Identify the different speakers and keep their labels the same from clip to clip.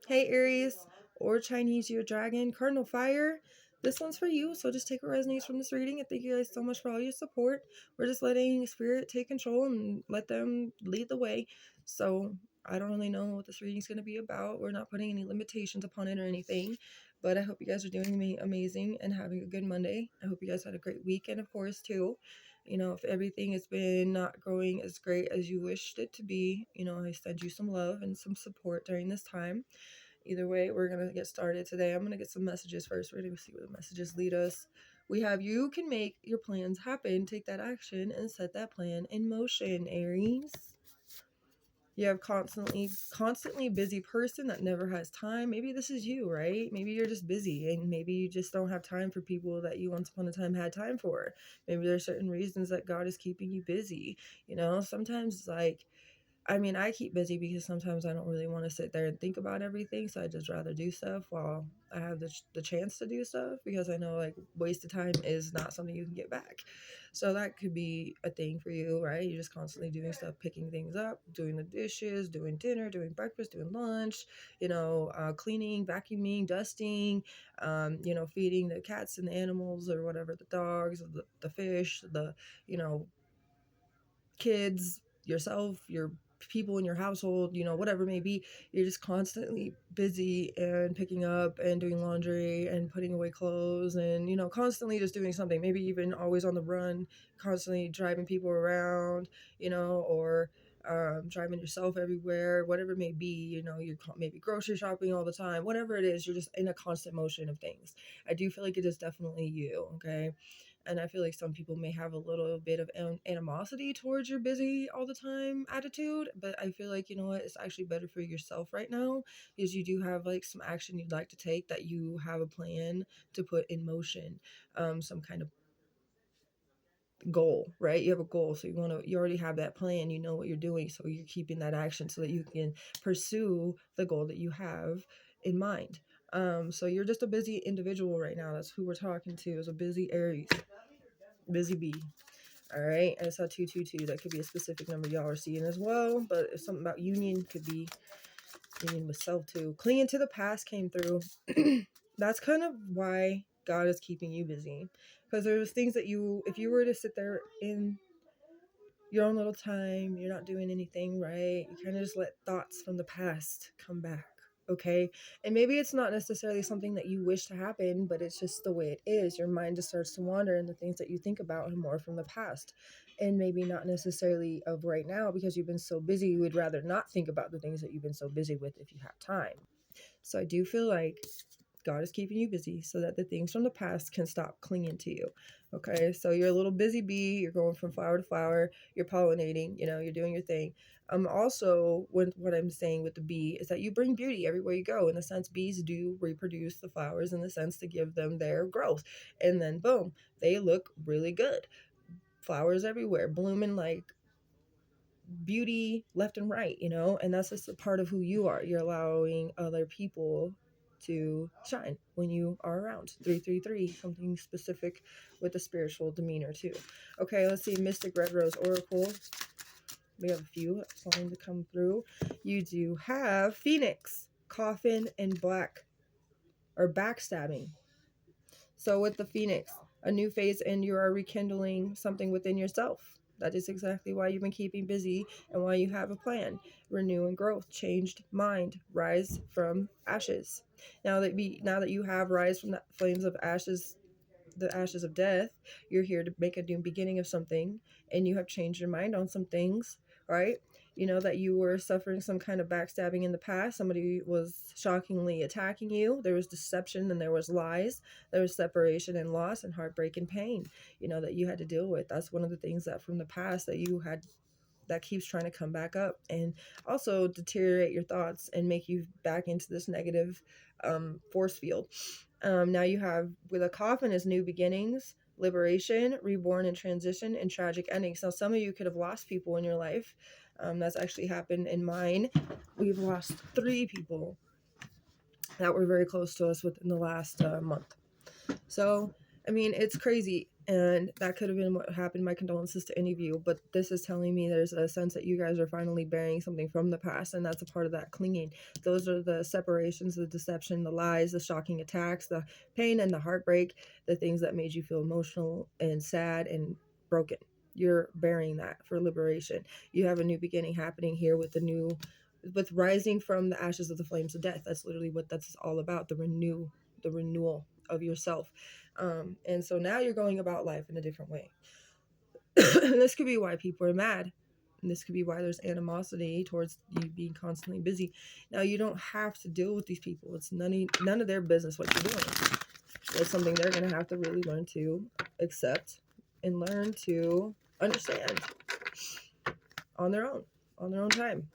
Speaker 1: Hey Aries, or Chinese Year Dragon, Cardinal Fire. This one's for you, so just take what resonates from this reading. And thank you guys so much for all your support. We're just letting Spirit take control and let them lead the way. So I don't really know what this reading's going to be about. We're not putting any limitations upon it or anything. But I hope you guys are doing amazing and having a good Monday. I hope you guys had a great weekend, of course, too. If everything has been not going as great as you wished it to be, I send you some love and some support during this time. Either way, we're going to get started today. I'm going to get some messages first. We're going to see where the messages lead us. We have you can make your plans happen, take that action, and set that plan in motion, Aries. You have constantly busy person that never has time. Maybe this is you, right? Maybe you're just busy and maybe you just don't have time for people that you once upon a time had time for. Maybe there's certain reasons that God is keeping you busy. Sometimes I keep busy because sometimes I don't really want to sit there and think about everything. So I just rather do stuff while I have the chance to do stuff, because I know like wasted time is not something you can get back. So that could be a thing for you, right? You're just constantly doing stuff, picking things up, doing the dishes, doing dinner, doing breakfast, doing lunch, cleaning, vacuuming, dusting, feeding the cats and the animals or whatever, the dogs, the fish, kids, yourself, your people in your household, whatever it may be. You're just constantly busy and picking up and doing laundry and putting away clothes and, constantly just doing something, maybe even always on the run, constantly driving people around, or driving yourself everywhere, whatever it may be, you're maybe grocery shopping all the time, whatever it is, you're just in a constant motion of things. I do feel like it is definitely you, okay? And I feel like some people may have a little bit of animosity towards your busy all the time attitude, but I feel like, you know what, it's actually better for yourself right now, because you do have like some action you'd like to take, that you have a plan to put in motion, some kind of goal, right? You have a goal, so you already have that plan, you know what you're doing, so you're keeping that action so that you can pursue the goal that you have in mind. So you're just a busy individual right now. That's who we're talking to, is a busy Aries. Busy bee. All right. I saw 222. That could be a specific number y'all are seeing as well. But if something about union, could be union with self too. Clinging to the past came through. That's kind of why God is keeping you busy. Because there's things that if you were to sit there in your own little time, you're not doing anything, right? You kind of just let thoughts from the past come back. Okay. And maybe it's not necessarily something that you wish to happen, but it's just the way it is. Your mind just starts to wander, and the things that you think about are more from the past, and maybe not necessarily of right now, because you've been so busy. You would rather not think about the things that you've been so busy with if you have time. So I do feel like God is keeping you busy so that the things from the past can stop clinging to you. Okay, so you're a little busy bee. You're going from flower to flower. You're pollinating. You're doing your thing. Also, what I'm saying with the bee is that you bring beauty everywhere you go. In the sense, bees do reproduce the flowers in the sense to give them their growth, and then boom, they look really good. Flowers everywhere, blooming like beauty left and right, and that's just a part of who you are. You're allowing other people to shine when you are around. 333, something specific with the spiritual demeanor too. Okay, let's see. Mystic Red Rose Oracle. We have a few starting to come through. You do have Phoenix, Coffin, and Black, or Backstabbing. So with the Phoenix, a new phase, and you are rekindling something within yourself. That is exactly why you've been keeping busy and why you have a plan. Renew and growth, changed mind, rise from ashes. Now that you have rise from the flames of ashes, the ashes of death, you're here to make a new beginning of something, and you have changed your mind on some things, right? That you were suffering some kind of backstabbing in the past. Somebody was shockingly attacking you. There was deception and there was lies. There was separation and loss and heartbreak and pain, that you had to deal with. That's one of the things that from the past that you had, that keeps trying to come back up and also deteriorate your thoughts and make you back into this negative force field. Now you have, with a coffin, is new beginnings, liberation, reborn and transition, and tragic endings. Now some of you could have lost people in your life. That's actually happened in mine. We've lost 3 people that were very close to us within the last month. So, it's crazy. And that could have been what happened. My condolences to any of you. But this is telling me there's a sense that you guys are finally burying something from the past. And that's a part of that clinging. Those are the separations, the deception, the lies, the shocking attacks, the pain and the heartbreak, the things that made you feel emotional and sad and broken. You're burying that for liberation. You have a new beginning happening here with with rising from the ashes of the flames of death. That's literally what that's all about. The renewal of yourself. And so now you're going about life in a different way. And this could be why people are mad. And this could be why there's animosity towards you being constantly busy. Now, you don't have to deal with these people. It's none of their business what you're doing. That's something they're going to have to really learn to accept and learn to understand on their own time.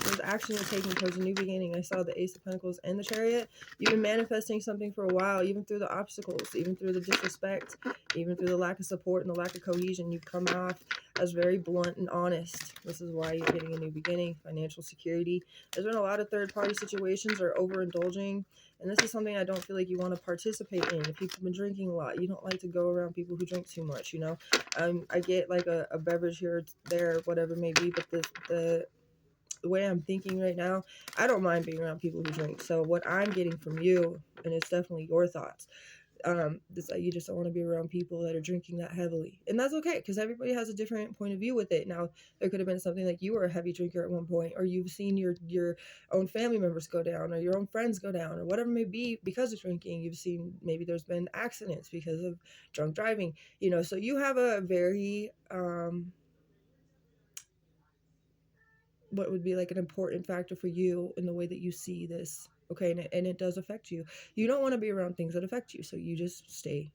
Speaker 1: There's action you're taking towards a new beginning. I saw the Ace of Pentacles and the Chariot. You've been manifesting something for a while, even through the obstacles, even through the disrespect, even through the lack of support and the lack of cohesion. You've come off as very blunt and honest. This is why you're getting a new beginning, financial security. There's been a lot of third-party situations or overindulging, and this is something I don't feel like you want to participate in. If you've been drinking a lot, you don't like to go around people who drink too much, you know? I get like a beverage here or there, whatever it may be, but the way I'm thinking right now, I don't mind being around people who drink. So what I'm getting from you, and it's definitely your thoughts, is that you just don't want to be around people that are drinking that heavily. And that's okay, because everybody has a different point of view with it. Now, there could have been something like you were a heavy drinker at one point, or you've seen your own family members go down, or your own friends go down, or whatever it may be because of drinking. You've seen maybe there's been accidents because of drunk driving, you know. So you have a very what would be like an important factor for you in the way that you see this. Okay, and it does affect you. You don't want to be around things that affect you, so you just stay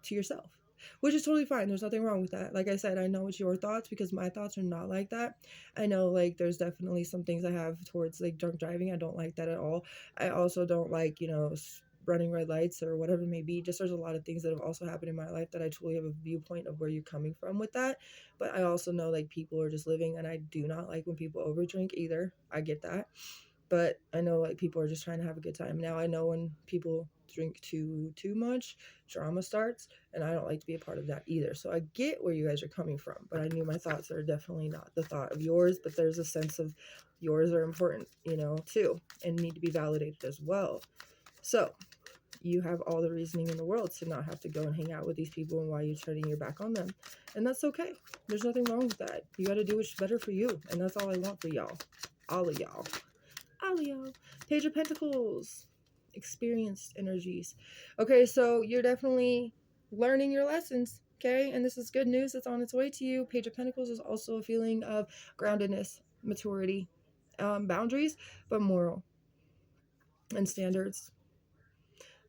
Speaker 1: to yourself, which is totally fine. There's nothing wrong with that. Like I said, I know it's your thoughts because my thoughts are not like that. I know like there's definitely some things I have towards like drunk driving. I don't like that at all. I also don't like, you know, running red lights or whatever it may be. Just there's a lot of things that have also happened in my life that I truly have a viewpoint of where you're coming from with that. But I also know like people are just living, and I do not like when people overdrink either. I get that. But I know like people are just trying to have a good time. Now I know when people drink too much, drama starts, and I don't like to be a part of that either. So I get where you guys are coming from, but I knew my thoughts are definitely not the thought of yours, but there's a sense of yours are important, you know, too, and need to be validated as well. So you have all the reasoning in the world to not have to go and hang out with these people and why you're turning your back on them. And that's okay. There's nothing wrong with that. You got to do what's better for you. And that's all I want for y'all. All of y'all. All of y'all. Page of Pentacles. Experienced energies. Okay, so you're definitely learning your lessons. Okay, and this is good news that's on its way to you. Page of Pentacles is also a feeling of groundedness, maturity, boundaries, but moral and standards.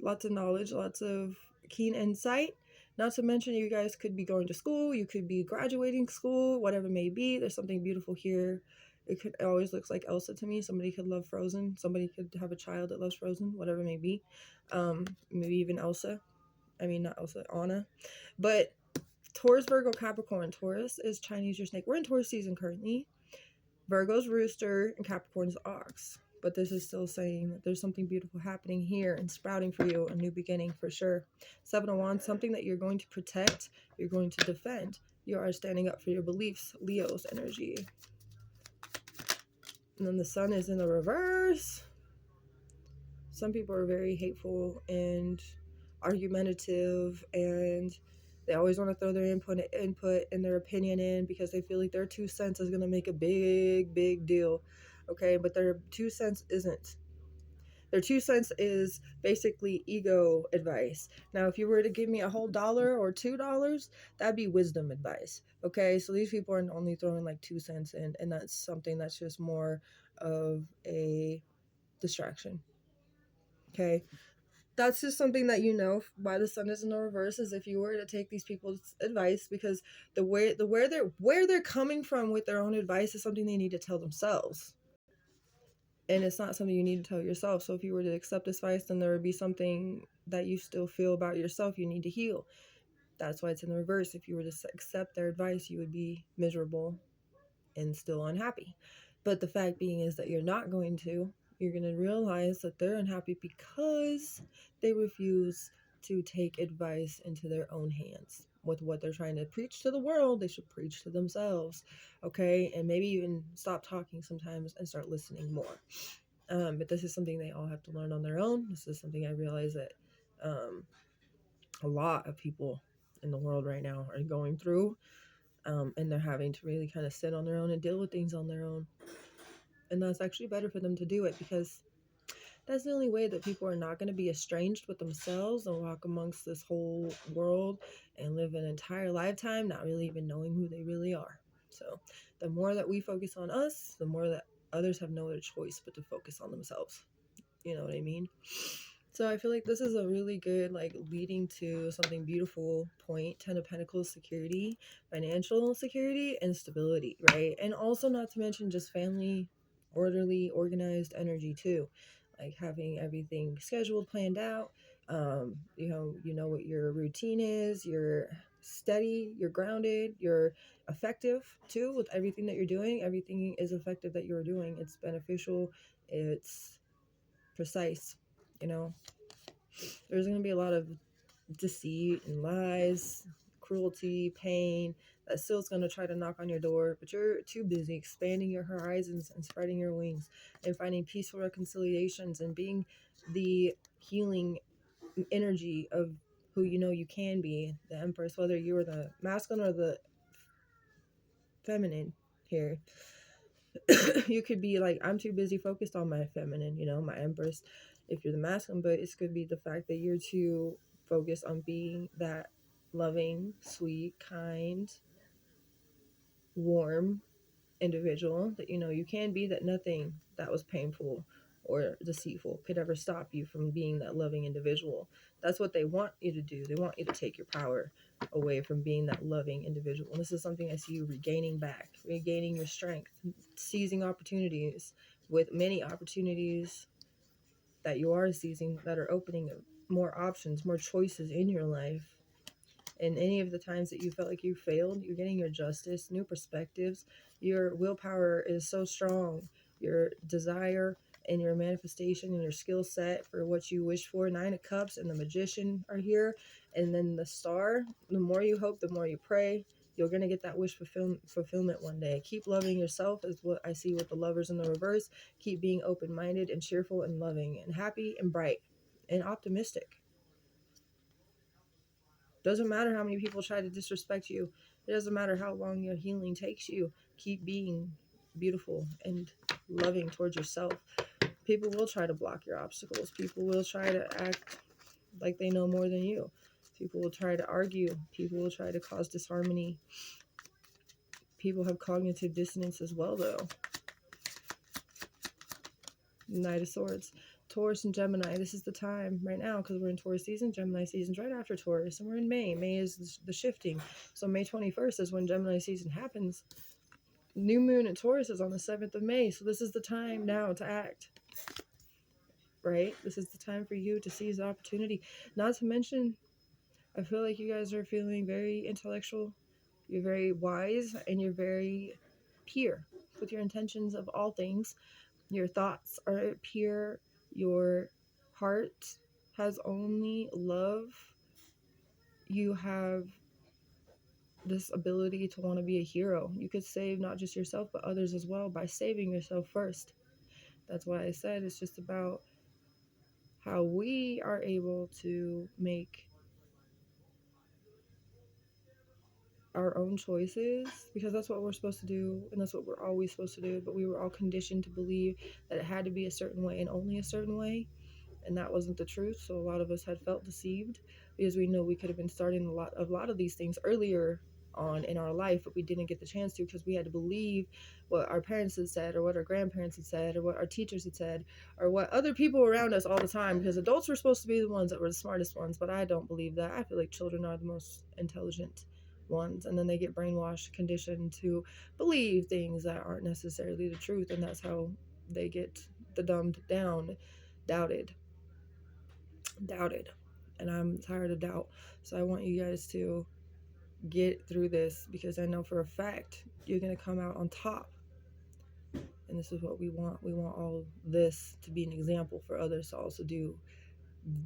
Speaker 1: Lots of knowledge, lots of keen insight. Not to mention, you guys could be going to school, you could be graduating school, whatever it may be. There's something beautiful here. It always looks like Elsa to me. Somebody could love Frozen. Somebody could have a child that loves Frozen, whatever it may be. Maybe even Elsa. I mean, not Elsa, Anna. But Taurus, Virgo, Capricorn. Taurus is Chinese your snake. We're in Taurus season currently. Virgo's rooster and Capricorn's ox. But this is still saying that there's something beautiful happening here and sprouting for you, a new beginning for sure. Seven of Wands, something that you're going to protect, you're going to defend. You are standing up for your beliefs. Leo's energy. And then the sun is in the reverse. Some people are very hateful and argumentative, and they always want to throw their input and their opinion in because they feel like their 2 cents is going to make a big deal. Okay, but their 2 cents isn't. Their 2 cents is basically ego advice. Now, if you were to give me a whole $1 or $2, that'd be wisdom advice. Okay, so these people are only throwing like 2 cents in, and that's something that's just more of a distraction. Okay, that's just something that you know why the sun is in the reverse is if you were to take these people's advice, because where they're coming from with their own advice is something they need to tell themselves. And it's not something you need to tell yourself. So if you were to accept this advice, then there would be something that you still feel about yourself you need to heal. That's why it's in the reverse. If you were to accept their advice, you would be miserable and still unhappy. But the fact being is that you're not going to. You're going to realize that they're unhappy because they refuse to take advice into their own hands. with what they're trying to preach to the world, they should preach to themselves, okay? And maybe even stop talking sometimes and start listening more. But this is something they all have to learn on their own. This is something I realize that a lot of people in the world right now are going through, and they're having to really kind of sit on their own and deal with things on their own. And that's actually better for them to do it, because that's the only way that people are not going to be estranged with themselves and walk amongst this whole world and live an entire lifetime not really even knowing who they really are. So the more that we focus on us, the more that others have no other choice but to focus on themselves. You know what I mean? So I feel like this is a really good, like, leading to something beautiful point. 10 of Pentacles, security, financial security, and stability, right? And also, not to mention, just family, orderly, organized energy too. Like having everything scheduled, planned out. You know what your routine is. You're steady, you're grounded, you're effective too with everything that you're doing. Everything is effective that you're doing. It's beneficial, it's precise, you know. There's going to be a lot of deceit and lies, cruelty, pain that still's going to try to knock on your door, but you're too busy expanding your horizons and spreading your wings and finding peaceful reconciliations and being the healing energy of who you know you can be, the Empress, whether you're the masculine or the feminine here. You could be like, I'm too busy focused on my feminine, you know, my Empress, if you're the masculine, but it could be the fact that you're too focused on being that loving, sweet, kind, warm individual that you know you can be, that nothing that was painful or deceitful could ever stop you from being that loving individual. That's what they want you to do. They want you to take your power away from being that loving individual. And this is something I see you regaining back, regaining your strength, seizing opportunities, with many opportunities that you are seizing that are opening more options, more choices in your life. And any of the times that you felt like you failed, you're getting your justice, new perspectives. Your willpower is so strong. Your desire and your manifestation and your skill set for what you wish for. 9 of Cups and the Magician are here. And then the Star. The more you hope, the more you pray. You're going to get that wish fulfillment one day. Keep loving yourself is what I see with the Lovers in the reverse. Keep being open-minded and cheerful and loving and happy and bright and optimistic. Doesn't matter how many people try to disrespect you. It doesn't matter how long your healing takes you. Keep being beautiful and loving towards yourself. People will try to block your obstacles. People will try to act like they know more than you. People will try to argue. People will try to cause disharmony. People have cognitive dissonance as well, though. Knight of Swords. Taurus and Gemini, this is the time right now, because we're in Taurus season. Gemini season's right after Taurus, and we're in May. May is the shifting. So May 21st is when Gemini season happens. New moon in Taurus is on the 7th of May. So this is the time now to act. Right? This is the time for you to seize the opportunity. Not to mention, I feel like you guys are feeling very intellectual. You're very wise, and you're very pure with your intentions of all things. Your thoughts are pure. Your heart has only love. You have this ability to want to be a hero. You could save not just yourself, but others as well by saving yourself first. That's why I said it's just about how we are able to make our own choices, because that's what we're supposed to do, and that's what we're always supposed to do. But we were all conditioned to believe that it had to be a certain way and only a certain way, and that wasn't the truth. So a lot of us had felt deceived, because we know we could have been starting a lot of these things earlier on in our life, but we didn't get the chance to, because we had to believe what our parents had said, or what our grandparents had said, or what our teachers had said, or what other people around us all the time, because adults were supposed to be the ones that were the smartest ones. But I don't believe that. I feel like children are the most intelligent ones, and then they get brainwashed, conditioned to believe things that aren't necessarily the truth, and that's how they get the dumbed down, doubted. And I'm tired of doubt. So I want you guys to get through this, because I know for a fact you're going to come out on top. And this is what we want. We want all this to be an example for others to also do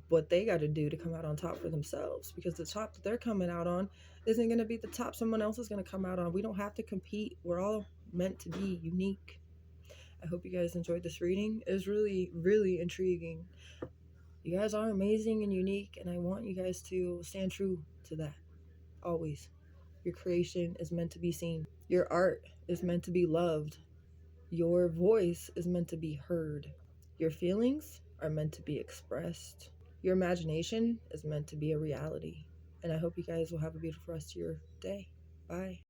Speaker 1: what they got to do to come out on top for themselves, because the top that they're coming out on isn't going to be the top someone else is going to come out on. We don't have to compete. We're all meant to be unique. I hope you guys enjoyed this reading. It was really, really intriguing. You guys are amazing and unique, and I want you guys to stand true to that always. Your creation is meant to be seen. Your art is meant to be loved. Your voice is meant to be heard. Your feelings are meant to be expressed. Your imagination is meant to be a reality. And I hope you guys will have a beautiful rest of your day. Bye.